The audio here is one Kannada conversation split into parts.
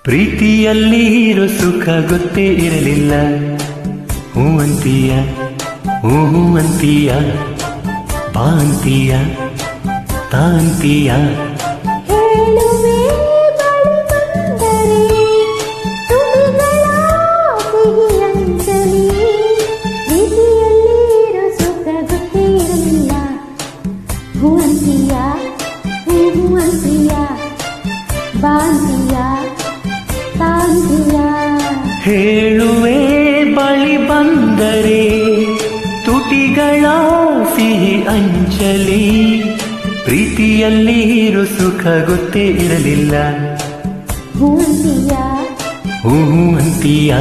ಪ್ರೀತಿಯಲ್ಲಿ ಇರೋ ಸುಖ ಗೊತ್ತೇ ಇರಲಿಲ್ಲ. ಹೂ ಅಂತೀಯ, ಹೂ ಅಂತೀಯ, ಬಾ ಅಂತೀಯ, ತಾಂತೀಯ. ಹೇಳುವೆ ಬಳಿ ಬಂದರೆ ತುಟಿಗಳ ಸಿಹಿ ಅಂಚಲಿ, ಪ್ರೀತಿಯಲ್ಲಿ ಇರೋ ಸುಖ ಗೊತ್ತೇ ಇರಲಿಲ್ಲ. ಹೂ ಅಂತೀಯ, ಹೂ ಅಂತೀಯ,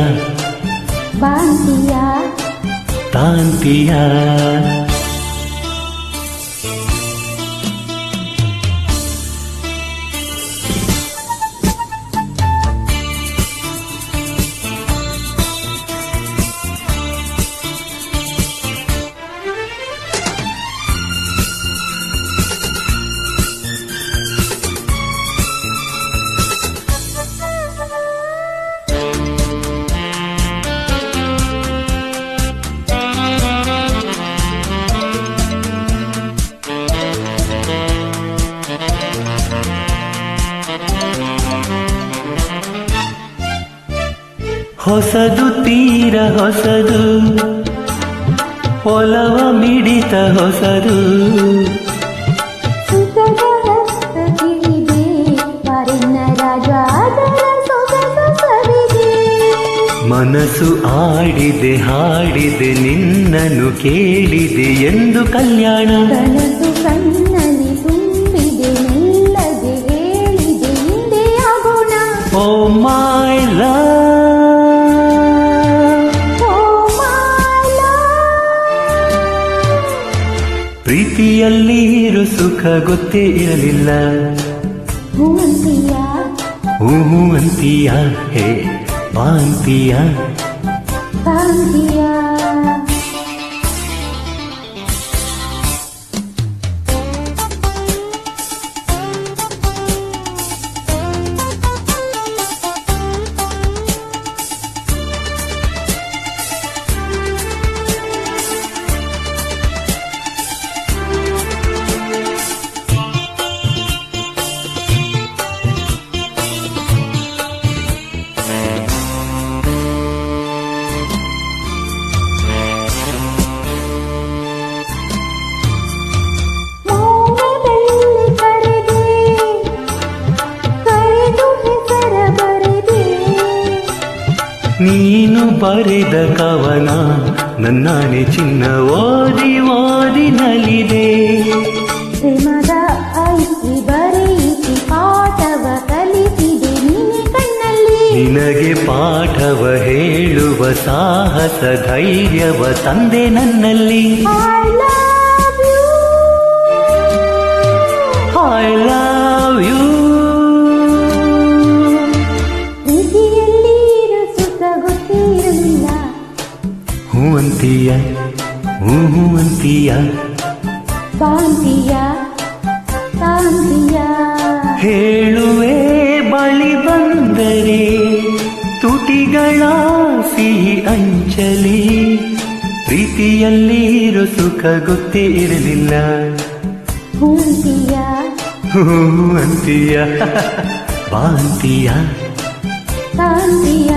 ಬಾ ಅಂತೀಯ, ತಾಂತೀಯ. ಹೊಸದು ತೀರ ಹೊಸದು, ಒಲವ ಮಿಡಿತ ಹೊಸದು. ಮನಸ್ಸು ಆಡಿದೆ ಹಾಡಿದೆ ನಿನ್ನನ್ನು ಕೇಳಿದೆ ಎಂದು ಕಲ್ಯಾಣ. ಕನಸು ಕಣ್ಣಲ್ಲಿ ತುಂಬಿದೆ ನಿಲ್ಲದೆ ಹೇಳಿದೆ ಹಿಂದೆ ಆಗೋಣ. ಓ ಮೈ ಲವ್, ಪ್ರೀತಿಯಲ್ಲಿ ಇರೋ ಸುಖ ಗೊತ್ತೇ ಇರಲಿಲ್ಲ. ಹೂ ಅಂತೀಯ, ಹೂ ಅಂತೀಯ, ಹೇ ಬಾ ಅಂತೀಯ, ತಾಂತೀಯ. ನೀನು ಬರೆದ ಕವನ ನನ್ನಾಣೆ ಚಿನ್ನ ಓದಿ ಓದಿ ನಲಿದೆ. ಪ್ರೇಮದ ಐತಿ ಬರೀತಿ ಪಾಠವ ಕಲಿಸಿದೆ ನಿನ್ನ ಕಣ್ಣಲ್ಲಿ. ನಿನಗೆ ಪಾಠವ ಹೇಳುವ ಸಾಹಸ ಧೈರ್ಯವ ತಂದೆ ನನ್ನಲ್ಲಿ. I love you, I love you. ಪ್ರೀತಿಯಲ್ಲಿ ಇರೋ ಸುಖ ಗೊತ್ತೇ ಇರಲಿಲ್ಲ. ಹೂ ಅಂತೀಯ, ಹೂ ಅಂತೀಯ, ಬಾ ಅಂತೀಯ, ತಾಂತೀಯ. ಹೇಳುವೆ ಬಳಿ ಬಂದರೆ ತುಟಿಗಳ ಸಿಹಿ ಅಂಚಲಿ, ಪ್ರೀತಿಯಲ್ಲಿ ಇರೋ ಸುಖ ಗೊತ್ತೇ ಇರಲಿಲ್ಲ. ಹೂ ಅಂತೀಯ, ಹೂ ಅಂತೀಯ, ಬಾ ಅಂತೀಯ, ತಾಂತೀಯ.